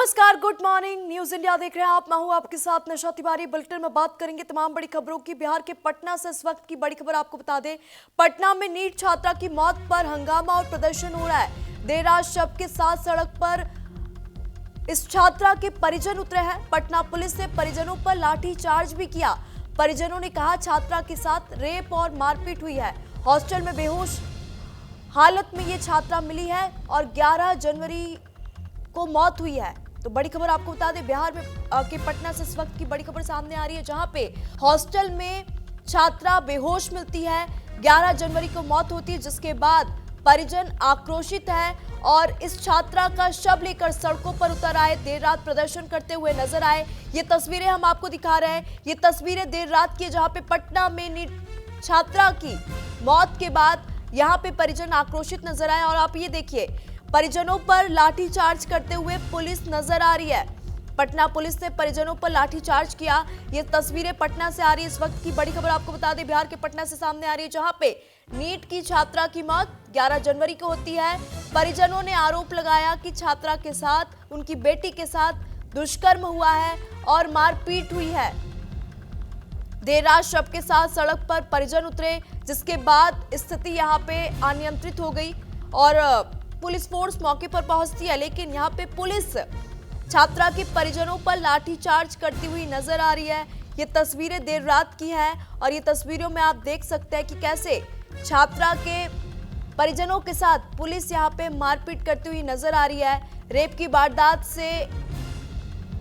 नमस्कार, good morning. News India देख रहे हैं आप। मैं हूं आपके साथ निशा तिवारी। बुलेटिन में बात करेंगे तमाम बड़ी खबरों की। बिहार के पटना से इस वक्त की बड़ी खबर आपको बता दें। पटना में नीट छात्रा की मौत पर हंगामा और प्रदर्शन हो रहा है। देर रात शव के साथ सड़क पर इस छात्रा के परिजन उतरे हैं। पटना पुलिस ने परिजनों पर लाठीचार्ज भी किया। परिजनों ने कहा छात्रा के साथ रेप और मारपीट हुई है। हॉस्टल में बेहोश हालत में ये छात्रा मिली है और 11 जनवरी को मौत हुई है। तो बड़ी खबर आपको बता दें, बिहार में के पटना से इस वक्त की बड़ी खबर सामने आ रही है, जहां पे हॉस्टल में छात्रा बेहोश मिलती है। 11 जनवरी को मौत होती है, जिसके बाद परिजन आक्रोशित है और इस छात्रा का शव लेकर सड़कों पर उतर आए, देर रात प्रदर्शन करते हुए नजर आए। ये तस्वीरें हम आपको दिखा रहे हैं। ये तस्वीरें देर रात की, जहां पे पटना में नीट छात्रा की मौत के बाद यहाँ पे परिजन आक्रोशित नजर आए। और आप ये देखिए, परिजनों पर लाठीचार्ज करते हुए पुलिस नजर आ रही है। पटना पुलिस ने परिजनों पर लाठीचार्ज किया। ये तस्वीरें पटना से आ रही है। इस वक्त की बड़ी खबर आपको बता दें, बिहार के पटना से सामने आ रही है, जहां पे नीट की छात्रा की मौत 11 जनवरी को होती है। परिजनों ने आरोप लगाया कि छात्रा के साथ, उनकी बेटी के साथ दुष्कर्म हुआ है और मारपीट हुई है। देर रात शव के साथ सड़क पर परिजन उतरे, जिसके बाद स्थिति यहाँ पे अनियंत्रित हो गई और पुलिस फोर्स मौके पर पहुंचती है। लेकिन यहाँ पे पुलिस छात्रा के परिजनों पर लाठीचार्ज करती हुई नजर आ रही है। ये तस्वीरें देर रात की है और ये तस्वीरों में आप देख सकते हैं कि कैसे छात्रा के परिजनों के साथ पुलिस यहाँ पे मारपीट करती हुई नजर आ रही है। रेप की वारदात से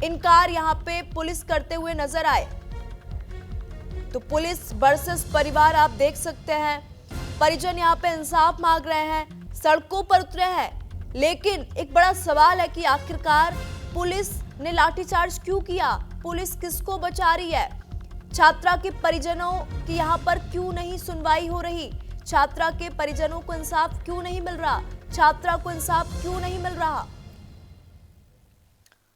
इनकार यहाँ पे पुलिस करते हुए नजर आए। तो पुलिस वर्सेस परिवार आप देख सकते हैं। परिजन यहाँ पे इंसाफ मांग रहे हैं, सड़कों पर उतरे हैं। लेकिन एक बड़ा सवाल है कि आखिरकार पुलिस ने लाठीचार्ज क्यों किया? पुलिस किसको बचा रही है? छात्रा के परिजनों की यहाँ पर क्यों नहीं सुनवाई हो रही? छात्रा के परिजनों को इंसाफ क्यों नहीं मिल रहा? छात्रा को इंसाफ क्यों नहीं मिल रहा?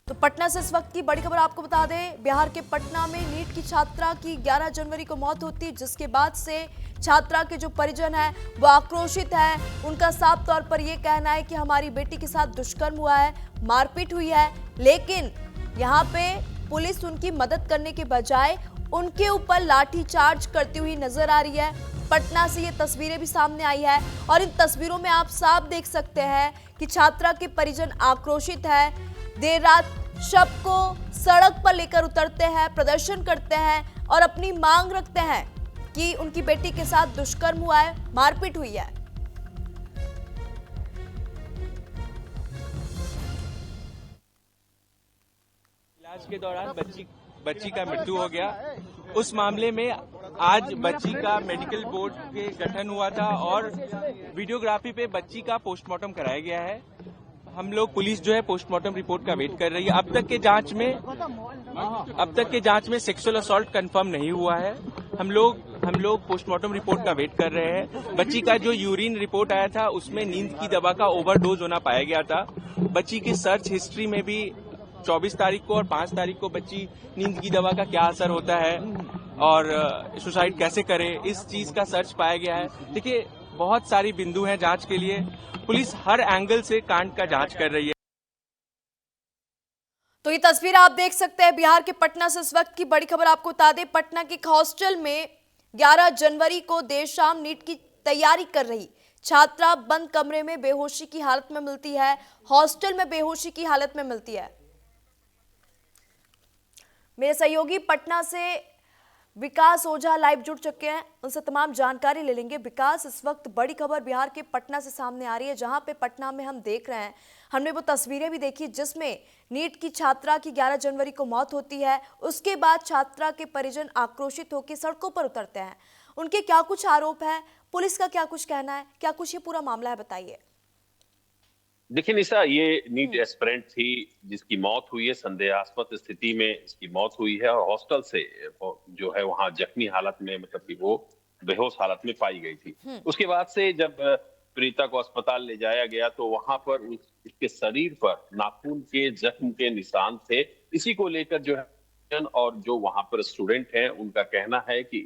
तो पटना से इस वक्त की बड़ी खबर आपको बता दें, बिहार के पटना में नीट की छात्रा की 11 जनवरी को मौत होती है, जिसके बाद से छात्रा के जो परिजन है वो आक्रोशित है। उनका साफ तौर पर यह कहना है कि हमारी बेटी के साथ दुष्कर्म हुआ है, मारपीट हुई है। लेकिन यहाँ पे पुलिस उनकी मदद करने के बजाय उनके ऊपर लाठीचार्ज करती हुई नजर आ रही है। पटना से ये तस्वीरें भी सामने आई है और इन तस्वीरों में आप साफ देख सकते हैं कि छात्रा के परिजन आक्रोशित है। देर रात शव को सड़क पर लेकर उतरते हैं, प्रदर्शन करते हैं और अपनी मांग रखते हैं कि उनकी बेटी के साथ दुष्कर्म हुआ है, मारपीट हुई है। इलाज के दौरान बच्ची का मृत्यु हो गया। उस मामले में आज बच्ची का मेडिकल बोर्ड के गठन हुआ था और वीडियोग्राफी पे बच्ची का पोस्टमार्टम कराया गया है। हम लोग पुलिस जो है पोस्टमार्टम रिपोर्ट का वेट कर रही है। अब तक के जांच में सेक्सुअल असॉल्ट कंफर्म नहीं हुआ है। हम लोग पोस्टमार्टम रिपोर्ट का वेट कर रहे हैं। बच्ची का जो यूरिन रिपोर्ट आया था उसमें नींद की दवा का ओवरडोज होना पाया गया था। बच्ची की सर्च हिस्ट्री में भी 24 तारीख को और 5 तारीख को बच्ची नींद की दवा का क्या असर होता है और सुसाइड कैसे करे, इस चीज का सर्च पाया गया है। देखिए, बहुत सारी बिंदु हैं जांच के लिए। पुलिस हर एंगल से कांड का जांच कर रही है। तो ये तस्वीर आप देख सकते हैं बिहार के पटना से इस वक्त की बड़ी खबर आपको बता दें। पटना के हॉस्टल में 11 जनवरी को देर शाम नीट की तैयारी कर रही छात्रा बंद कमरे में बेहोशी की हालत में मिलती है। हॉस्टल में बेहोशी की हालत में मिलती है। मेरे सहयोगी पटना से विकास ओझा लाइव जुड़ चुके हैं, उनसे तमाम जानकारी ले लेंगे। विकास, इस वक्त बड़ी खबर बिहार के पटना से सामने आ रही है, जहां पे पटना में हम देख रहे हैं, हमने वो तस्वीरें भी देखी जिसमें नीट की छात्रा की 11 जनवरी को मौत होती है। उसके बाद छात्रा के परिजन आक्रोशित होकर सड़कों पर उतरते हैं। उनके क्या कुछ आरोप है, पुलिस का क्या कुछ कहना है, क्या कुछ ये पूरा मामला है, बताइए। देखिए निशा, ये नीट एस्पिरेंट थी जिसकी मौत हुई है। संदेहास्पद स्थिति में इसकी मौत हुई है और हॉस्टल से जो है वहां जख्मी हालत में, मतलब कि वो बेहोश हालत में पाई गई थी। उसके बाद से जब पीड़िता को अस्पताल ले जाया गया तो वहां पर उसके शरीर पर नाखून के जख्म के निशान थे। इसी को लेकर जो है और जो वहां पर स्टूडेंट हैं उनका कहना है कि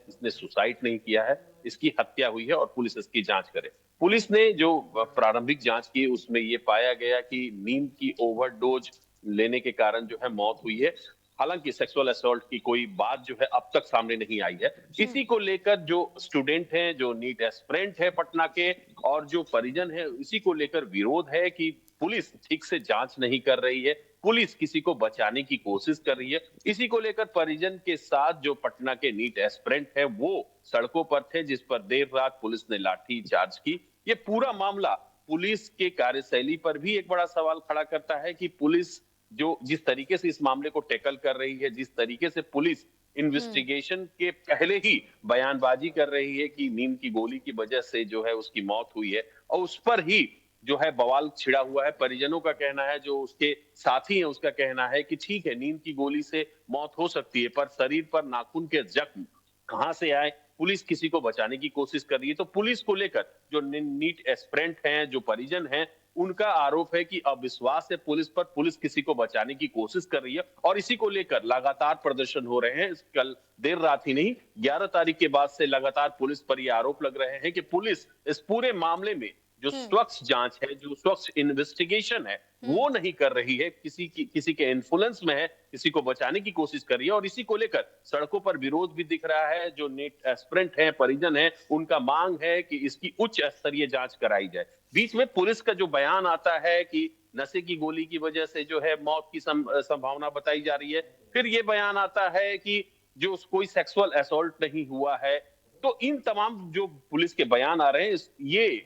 इसने सुसाइड नहीं किया है, इसकी हत्या हुई है और पुलिस इसकी जांच करे। पुलिस ने जो प्रारंभिक जांच की उसमें ये पाया गया कि नींद की ओवरडोज लेने के कारण जो है मौत हुई है। हालांकि सेक्सुअल असॉल्ट की कोई बात जो है अब तक सामने नहीं आई है। इसी को लेकर जो स्टूडेंट हैं, जो नीट एस्पिरेंट है पटना के, और जो परिजन है, इसी को लेकर विरोध है कि पुलिस ठीक से जांच नहीं कर रही है, पुलिस किसी को बचाने की कोशिश कर रही है। इसी को लेकर परिजन के साथ जो पटना के नीट एस्पिरेंट है वो सड़कों पर थे, जिस पर देर रात पुलिस ने लाठी चार्ज की। ये पूरा मामला पुलिस के कार्यशैली पर भी एक बड़ा सवाल खड़ा करता है कि पुलिस जो जिस तरीके से इस मामले को टैकल कर रही है, जिस तरीके से पुलिस इन्वेस्टिगेशन के पहले ही बयानबाजी कर रही है कि नींद की गोली की वजह से जो है उसकी मौत हुई है, और उस पर ही जो है बवाल छिड़ा हुआ है। परिजनों का कहना है, जो उसके साथी हैं उसका कहना है कि ठीक है, नींद की गोली से मौत हो सकती है, पर शरीर पर नाखून के जख्म कहां से आए, पुलिस किसी को बचाने की कोशिश कर रही है। तो पुलिस को लेकर जो नीट एस्पिरेंट हैं, जो परिजन हैं, उनका आरोप है कि अविश्वास है पुलिस पर, पुलिस किसी को बचाने की कोशिश कर रही है, और इसी को लेकर लगातार प्रदर्शन हो रहे हैं। कल देर रात ही नहीं, 11 तारीख के बाद से लगातार पुलिस पर ये आरोप लग रहे हैं कि पुलिस इस पूरे मामले में जो स्वच्छ जांच है, जो स्वच्छ इन्वेस्टिगेशन है, वो नहीं कर रही है, किसी के इन्फ्लुएंस में है, किसी को बचाने की कोशिश कर रही है। और इसी को लेकर सड़कों पर विरोध भी दिख रहा है। जो नीट एस्पिरेंट है, परिजन है, उनका मांग है कि इसकी उच्च स्तरीय जांच कराई जाए। बीच में पुलिस का जो बयान आता है कि नशे की गोली की वजह से जो है मौत की संभावना बताई जा रही है, फिर ये बयान आता है कि जो कोई सेक्सुअल असॉल्ट नहीं हुआ है। तो इन तमाम जो पुलिस के बयान आ रहे हैं,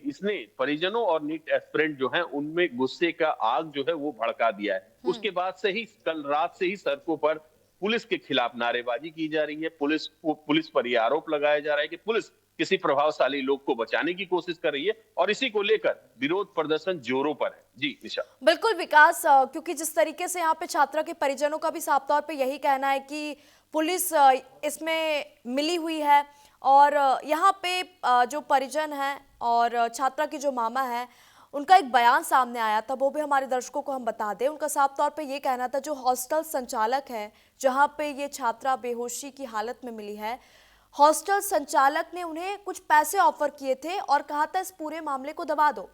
इसने परिजनों और नीट एस्पिरेंट जो हैं उनमें गुस्से का आग जो है वो भड़का दिया है। उसके बाद से ही कल रात से ही सड़कों पर पुलिस के खिलाफ नारेबाजी की जा रही है। पुलिस पर यह आरोप लगाया जा रहा है कि पुलिस किसी प्रभावशाली लोग को बचाने की कोशिश कर रही है, और इसी को लेकर विरोध प्रदर्शन जोरों पर है। जी निशा। बिल्कुल विकास, क्योंकि जिस तरीके से यहाँ पे छात्रा के परिजनों का भी साफ तौर पे यही कहना है कि पुलिस इसमें मिली हुई है, और यहाँ पे जो परिजन हैं और छात्रा की जो मामा है, उनका एक बयान सामने आया था, वो भी हमारे दर्शकों को हम बता दें। उनका साफ तौर पे ये कहना था, जो हॉस्टल संचालक है जहाँ पे ये छात्रा बेहोशी की हालत में मिली है, हॉस्टल संचालक ने उन्हें कुछ पैसे ऑफर किए थे और कहा था इस पूरे मामले को दबा दो।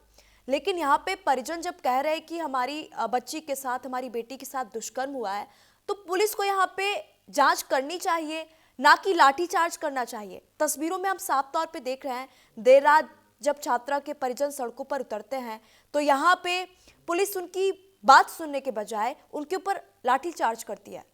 लेकिन यहाँ पे परिजन जब कह रहे हैं कि हमारी बच्ची के साथ, हमारी बेटी के साथ दुष्कर्म हुआ है, तो पुलिस को यहाँ पे जांच करनी चाहिए, ना कि लाठीचार्ज करना चाहिए। तस्वीरों में हम साफ तौर पे देख रहे हैं, देर रात जब छात्रा के परिजन सड़कों पर उतरते हैं तो यहाँ पे पुलिस उनकी बात सुनने के बजाय उनके ऊपर लाठीचार्ज करती है।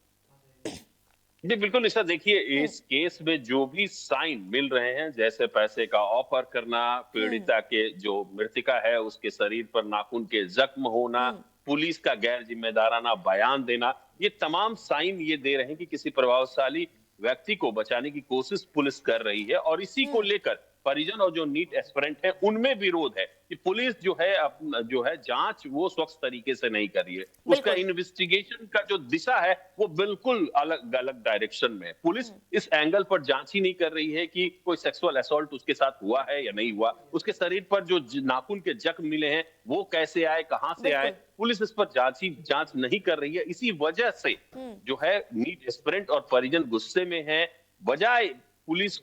जी बिल्कुल निशा, देखिए इस केस में जो भी साइन मिल रहे हैं, जैसे पैसे का ऑफर करना, पीड़िता के जो मृतिका है उसके शरीर पर नाखून के जख्म होना, पुलिस का गैर जिम्मेदाराना बयान देना, ये तमाम साइन ये दे रहे हैं कि किसी प्रभावशाली व्यक्ति को बचाने की कोशिश पुलिस कर रही है। और इसी को लेकर परिजन और जो नीट एस्पिरेंट है उनमें विरोध है कि पुलिस जो है जांच वो स्वच्छ तरीके से नहीं कर रही है। उसका इन्वेस्टिगेशन का जो दिशा है वो बिल्कुल अलग अलग डायरेक्शन में है। पुलिस इस एंगल पर जांच ही नहीं कर रही है कि कोई सेक्सुअल असॉल्ट उसके साथ हुआ है या नहीं हुआ, उसके शरीर पर जो नाखून के जख्म मिले हैं वो कैसे आए, कहां से आए, पुलिस इस पर जांच नहीं कर रही है। इसी वजह से जो है नीट एस्पिरेंट और परिजन गुस्से में है। बजाय पुलिस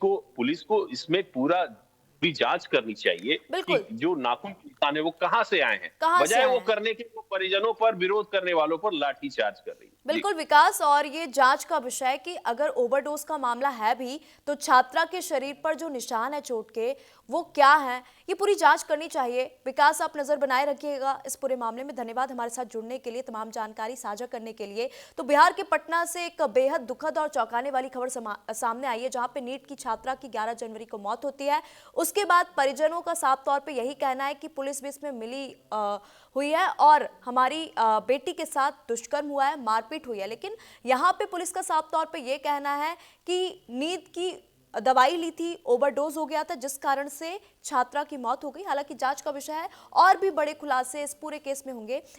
को इसमें पूरा भी जांच करनी चाहिए कि जो नाखून के निशान है वो कहां से आए हैं, बजाय वो करने के वो परिजनों पर, विरोध करने वालों पर लाठीचार्ज कर रही है। बिल्कुल विकास, और ये जांच का विषय कि अगर ओवरडोज का मामला है भी तो छात्रा के शरीर पर जो निशान है चोट के वो क्या है, ये पूरी जांच करनी चाहिए। विकास, आप नजर बनाए रखिएगा इस पूरे मामले में। धन्यवाद हमारे साथ जुड़ने के लिए, तमाम जानकारी साझा करने के लिए। तो बिहार के पटना से एक बेहद दुखद और चौंकाने वाली खबर सामने आई है, जहां पे नीट की छात्रा की 11 जनवरी को मौत होती है। उसके बाद परिजनों का साफ तौर पे यही कहना है कि पुलिस भी इसमें मिली हुई है और हमारी बेटी के साथ दुष्कर्म हुआ है, मारपीट हुई है। लेकिन यहाँ पे पुलिस का साफ तौर पे ये कहना है कि नींद की दवाई ली थी, ओवरडोज हो गया था, जिस कारण से छात्रा की मौत हो गई। हालांकि जांच का विषय है और भी बड़े खुलासे इस पूरे केस में होंगे।